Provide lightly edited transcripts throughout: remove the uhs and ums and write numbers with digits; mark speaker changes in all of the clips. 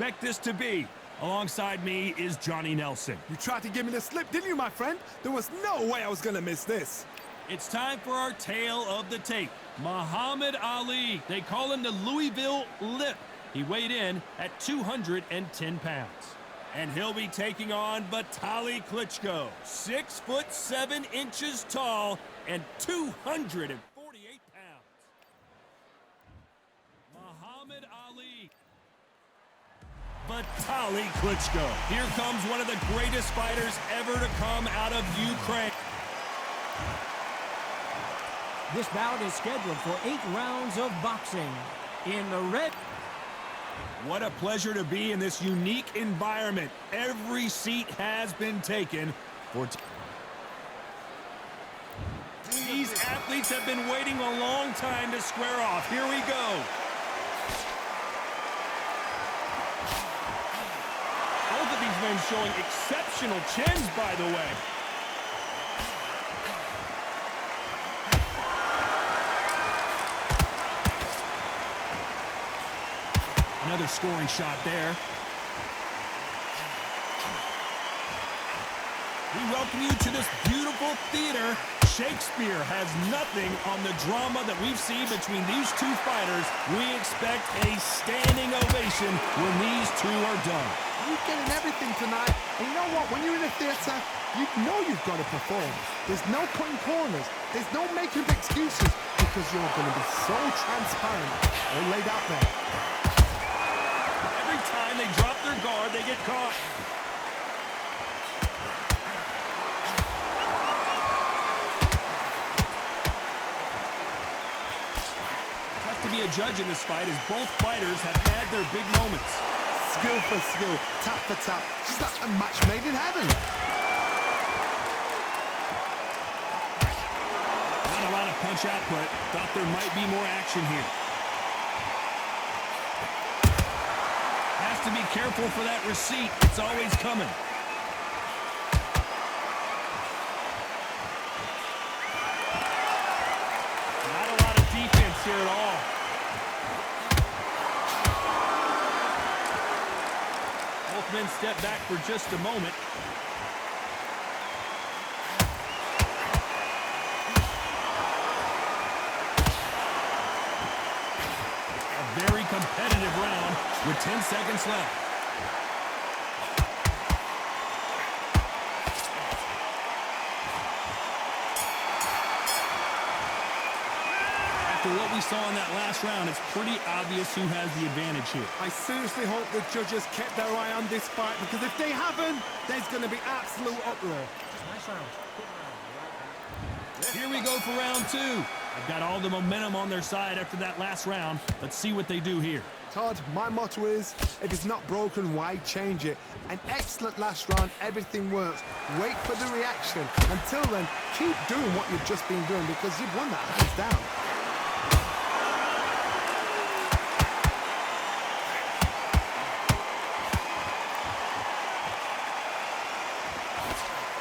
Speaker 1: expect this to be. Alongside me is Johnny Nelson.
Speaker 2: You tried to give me the slip, didn't you, my friend? There was no way I was gonna miss this.
Speaker 1: It's time for our tale of the tape. Muhammad Ali. They call him the Louisville Lip. He weighed in at 210 pounds. And he'll be taking on Vitaly Klitschko. 6'7" tall and 248 pounds. Muhammad Ali. Vitaly Klitschko. Here comes one of the greatest fighters ever to come out of Ukraine.
Speaker 3: This bout is scheduled for 8 rounds of boxing. In the red...
Speaker 1: What a pleasure to be in this unique environment. Every seat has been taken for... These athletes have been waiting a long time to square off. Here we go. Both of these men showing exceptional chins, by the way. Another scoring shot there. We welcome you to this beautiful theater. Shakespeare has nothing on the drama that we've seen between these two fighters. We expect a standing ovation when these two are done.
Speaker 2: You're getting everything tonight. And you know what? When you're in a theater, you know you've got to perform. There's no cutting corners. There's no making excuses because you're going to be so transparent. All laid out there.
Speaker 1: Time they drop their guard, they get caught. Tough to be a judge in this fight as both fighters have had their big moments.
Speaker 2: Skill for skill, tap for tap. Just like a match made in heaven.
Speaker 1: Not a lot of punch output. Thought there might be more action here. To be careful for that receipt. It's always coming. Not a lot of defense here at all. Both men step back for just a moment. Very competitive round with 10 seconds left. After what we saw in that last round, it's pretty obvious who has the advantage here.
Speaker 2: I seriously hope the judges kept their eye on this fight because if they haven't, there's going to be absolute uproar.
Speaker 3: Nice round.
Speaker 1: Here we go for round 2. I've got all the momentum on their side after that last round. Let's see what they do here.
Speaker 2: Todd, my motto is, if it's not broken, why change it? An excellent last round, everything works. Wait for the reaction. Until then, keep doing what you've just been doing because you've won that hands down.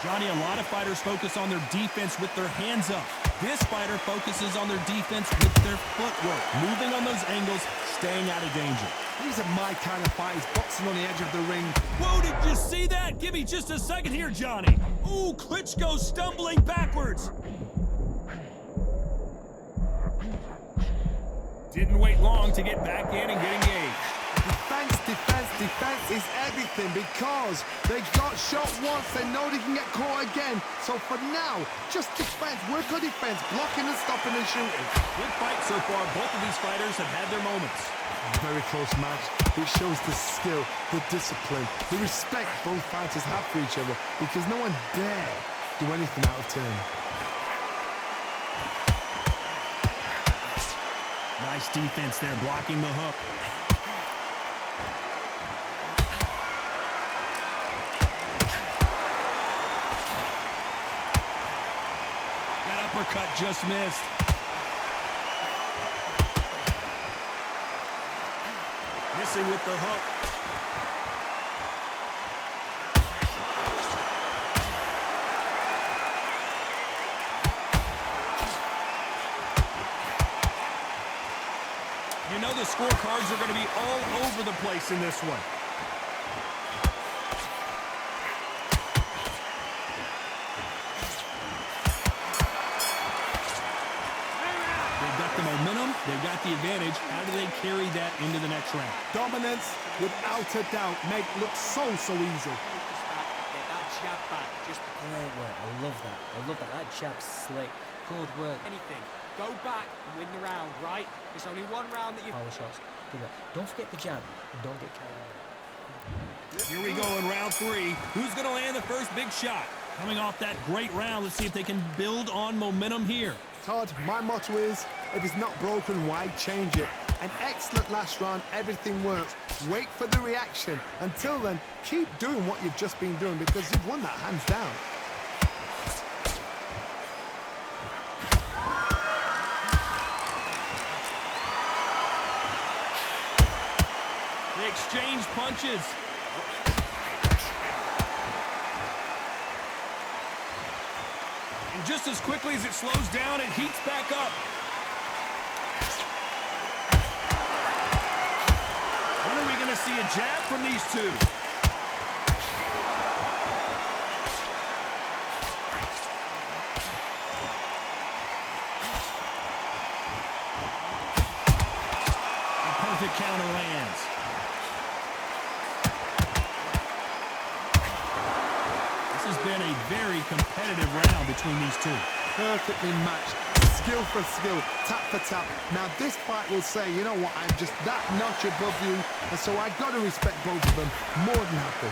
Speaker 1: Johnny, a lot of fighters focus on their defense with their hands up. This fighter focuses on their defense with their footwork, moving on those angles, staying out of danger.
Speaker 2: These are my kind of fighters, boxing on the edge of the ring.
Speaker 1: Whoa, did you see that? Give me just a second here, Johnny. Ooh, Klitschko stumbling backwards. Didn't wait long to get back in and get engaged.
Speaker 2: Defense, defense, defense is everything because they got shot once, they know they can get caught again. So for now, just defense, work on defense, blocking and stopping and shooting.
Speaker 1: Good fight so far. Both of these fighters have had their moments.
Speaker 2: Very close match. It shows the skill, the discipline, the respect both fighters have for each other because no one dare do anything out of turn.
Speaker 1: Nice defense there, blocking the hook. Uppercut just missed. Missing with the hook. You know the scorecards are going to be all over the place in this one. the momentum. They've got the advantage. How do they carry that into the next round?
Speaker 2: Dominance, without a doubt, make it look so easy.
Speaker 4: Get that jab back. Just
Speaker 5: Great work. I love that. I love that. That jab's slick. Good work.
Speaker 4: anything. Go back and win the round, right? There's only one round that you...
Speaker 5: Power shots. Do that. Don't forget the jab. And don't get carried away.
Speaker 1: Here we go in round 3. Who's going to land the first big shot? Coming off that great round, let's see if they can build on momentum here.
Speaker 2: Todd, my motto is, if it's not broken, why change it? An excellent last round, everything works. Wait for the reaction. Until then, keep doing what you've just been doing because you've won that hands down.
Speaker 1: They exchange punches. And just as quickly as it slows down, it heats back up. When are we going to see a jab from these two? A perfect counter lands. This has been a very competitive round between these two.
Speaker 2: Perfectly matched, skill for skill, tap for tap. Now this fight will say, you know what, I'm just that notch above you, and so I got to respect both of them. More than happy.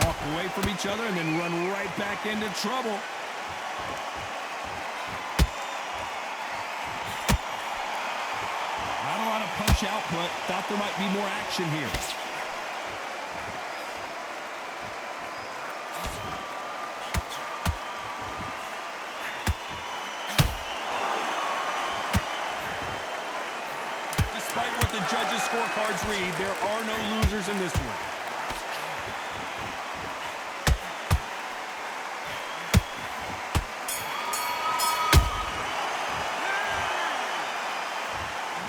Speaker 1: Walk away from each other and then run right back into trouble. Not a lot of punch output. Thought there might be more action here. Despite what the judges' scorecards read, there are no losers in this one.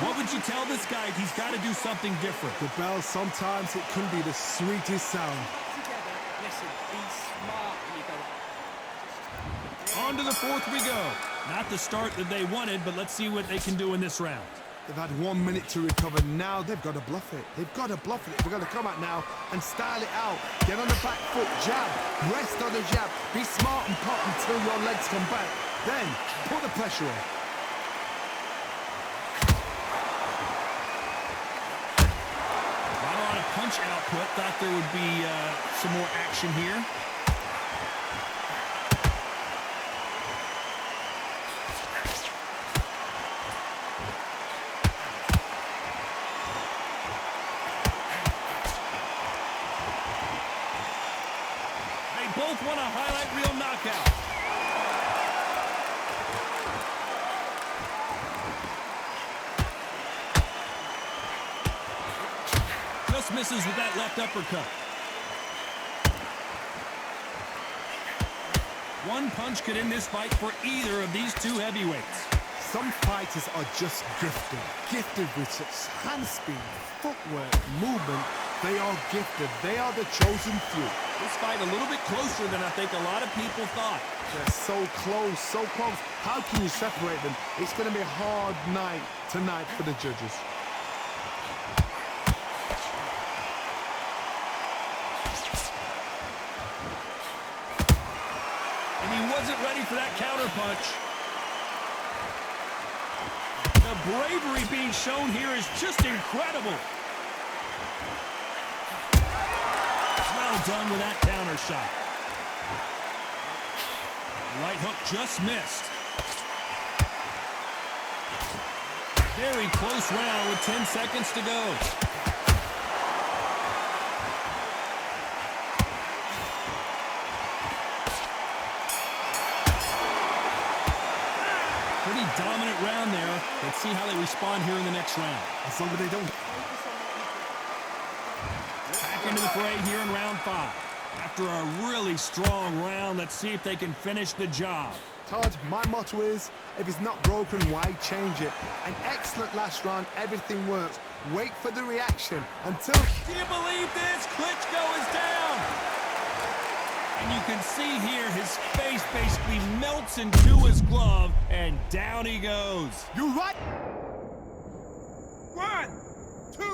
Speaker 1: What would you tell this guy? He's got to do something different.
Speaker 2: The bell, sometimes it can be the sweetest sound.
Speaker 4: Together, listen, be smart when you go...
Speaker 1: On to the 4th we go. Not the start that they wanted, but let's see what they can do in this round.
Speaker 2: They've had 1 minute to recover. Now they've got to bluff it. They've got to bluff it. They've got to come out now and style it out. Get on the back foot, jab, rest on the jab. Be smart and pop until your legs come back. Then put the pressure on.
Speaker 1: Not a lot of punch output. Thought there would be some more action here. Both want a highlight reel knockout. Just misses with that left uppercut. One punch could end this fight for either of these two heavyweights.
Speaker 2: Some fighters are just gifted with such hand speed, footwork, movement. They are gifted. They are the chosen few.
Speaker 1: This fight a little bit closer than I think a lot of people thought.
Speaker 2: They're so close, so close. How can you separate them? It's going to be a hard night tonight for the judges.
Speaker 1: And he wasn't ready for that counter punch. The bravery being shown here is just incredible. Well done with that counter shot. Right hook just missed. Very close round with 10 seconds to go. Pretty dominant round there. Let's see how they respond here in the next round.
Speaker 2: As long as they don't...
Speaker 1: Back into the fray here in round 5. After a really strong round, let's see if they can finish the job.
Speaker 2: Todd, my motto is, if it's not broken, why change it? An excellent last round, everything works. Wait for the reaction until...
Speaker 1: Do you believe this? Klitschko is down. And you can see here his face basically melts into his glove, and down he goes.
Speaker 2: You're right.
Speaker 4: 1, 2, 3, 4,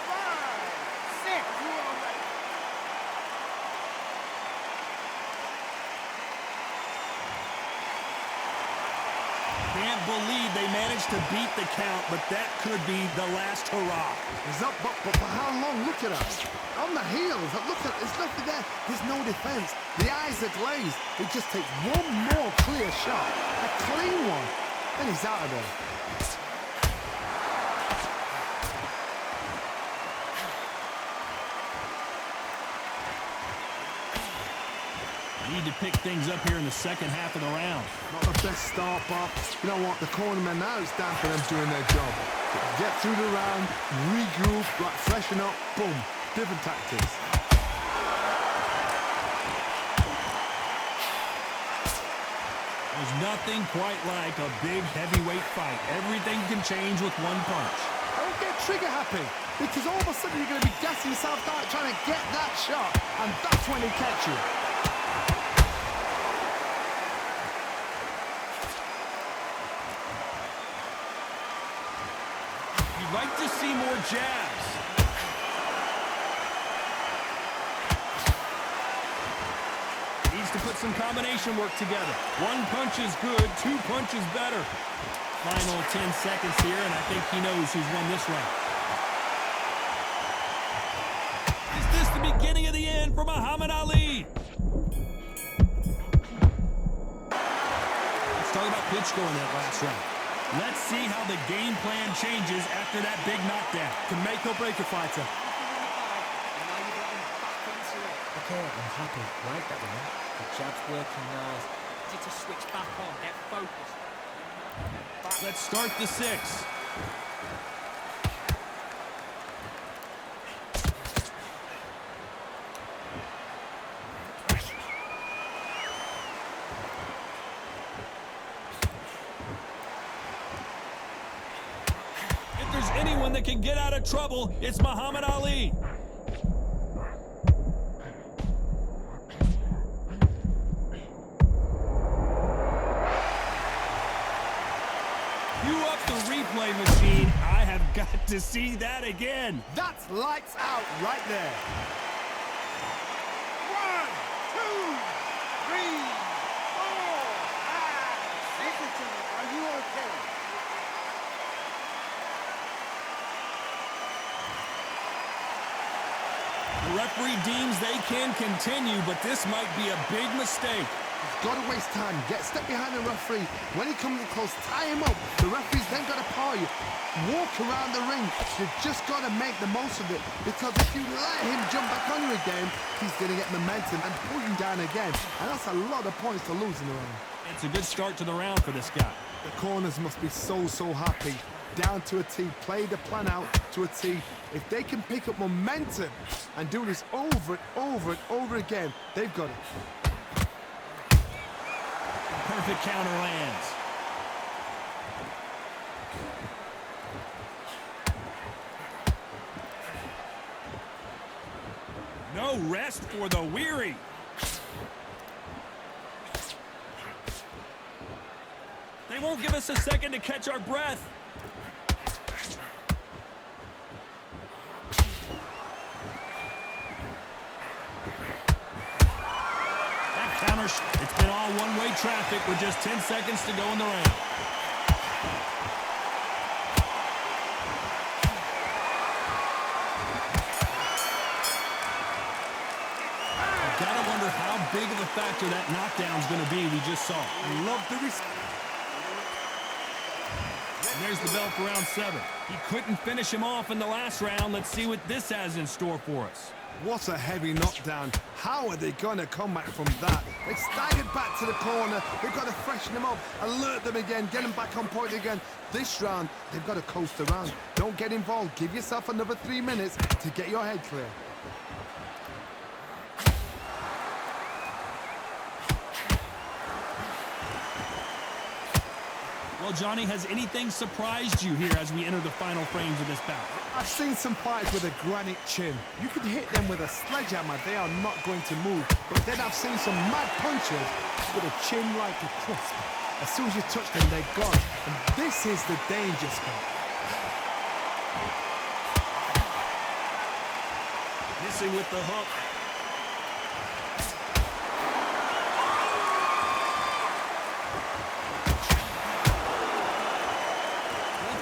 Speaker 4: 5, 6. You are ready.
Speaker 1: Can't believe they managed to beat the count, but that could be the last hurrah.
Speaker 2: He's up, but for how long? Look at us. On the heels. Look at, there's nothing there. There's no defense. The eyes are glazed. It just takes one more clear shot. A clean one. And he's out of there.
Speaker 1: Need to pick things up here in the second half of the round.
Speaker 2: Not the best start, but you know what? The cornermen, now it's down for them doing their job. Get through the round, regroup, right, freshen up, boom. Different tactics.
Speaker 1: There's nothing quite like a big heavyweight fight. Everything can change with one punch.
Speaker 2: Don't get trigger happy, because all of a sudden you're going to be gassing yourself out trying to get that shot, and that's when he catch you.
Speaker 1: You'd like to see more jabs. Needs to put some combination work together. One punch is good, two punches better. Final 10 seconds here, and I think he knows who's won this round. Is this the beginning of the end for Muhammad Ali? Let's talk about Klitschko in that last round. Let's see how the game plan changes after that big knockdown.
Speaker 2: To make or break a fighter.
Speaker 5: Okay, I'm happy. Like that one. The jab's working nice.
Speaker 4: Need to switch back on, get focused.
Speaker 1: Let's start the 6. If there's anyone that can get out of trouble, it's Muhammad Ali. Cue up the replay machine. I have got to see that again.
Speaker 2: That's lights out right there.
Speaker 4: 1, 2, 3, 4, 5. Listen to me. Are you okay?
Speaker 1: The referee deems they can continue, but this might be a big mistake.
Speaker 2: Got to waste time. Get step behind the referee. When he comes in close, tie him up. The referee's then got to paw you. Walk around the ring. You've just got to make the most of it. Because if you let him jump back on you again, he's going to get momentum and pull you down again. And that's a lot of points to lose in the round.
Speaker 1: It's a good start to the round for this guy.
Speaker 2: The corners must be so happy. Down to a T. Play the plan out to a T. If they can pick up momentum and do this over and over and over again, they've got it.
Speaker 1: Perfect counter lands. No rest for the weary. They won't give us a second to catch our breath. It's been all one-way traffic with just 10 seconds to go in the round. I've got to wonder how big of a factor that knockdown's going to be we just saw.
Speaker 2: I love the
Speaker 1: And there's the bell for round 7. He couldn't finish him off in the last round. Let's see what this has in store for us.
Speaker 2: What a heavy knockdown. How are they going to come back from that? They staggered back to the corner. They've got to freshen them up, alert them again, get them back on point again. This round, they've got to coast around. Don't get involved. Give yourself another 3 minutes to get your head clear.
Speaker 1: Well, Johnny, has anything surprised you here as we enter the final frames of this bout?
Speaker 2: I've seen some fighters with a granite chin. You could hit them with a sledgehammer, they are not going to move. But then I've seen some mad punchers with a chin like a crisp. As soon as you touch them, they're gone. And this is the danger spot.
Speaker 1: Missing with the hook.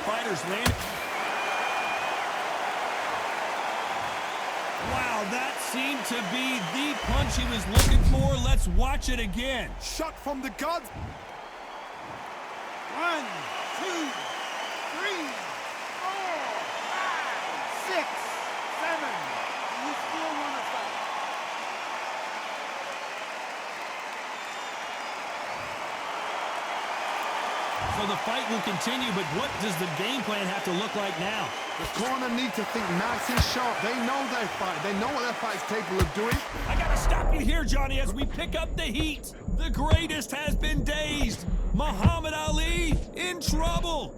Speaker 1: Fighters land. Wow, that seemed to be the punch he was looking for. Let's watch it again.
Speaker 2: Shot from the gods.
Speaker 4: 1, 2, 3, 4, 5, 6, 7. You still want to fight?
Speaker 1: So the fight will continue, but what does the game plan have to look like now?
Speaker 2: The corner need to think nice and sharp. They know their fight. They know what their fight's capable of doing.
Speaker 1: I gotta stop you here, Johnny, as we pick up the heat. The greatest has been dazed. Muhammad Ali in trouble.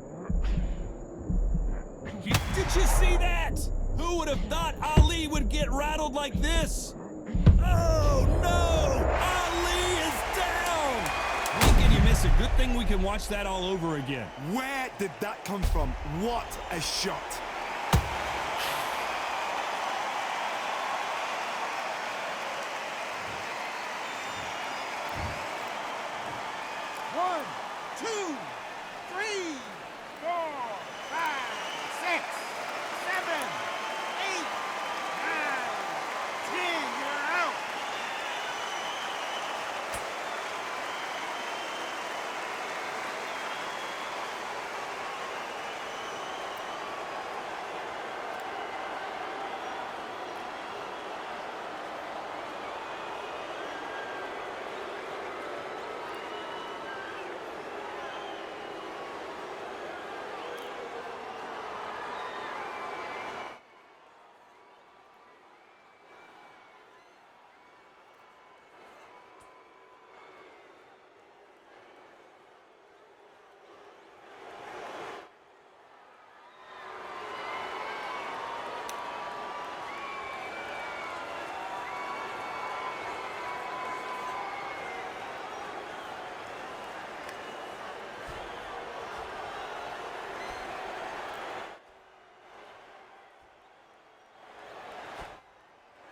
Speaker 1: Did you see that? Who would have thought Ali would get rattled like this? Oh, no! Ali is down! How can you miss it? Good thing we can watch that all over again.
Speaker 2: Where did that come from? What a shot.
Speaker 4: One, two.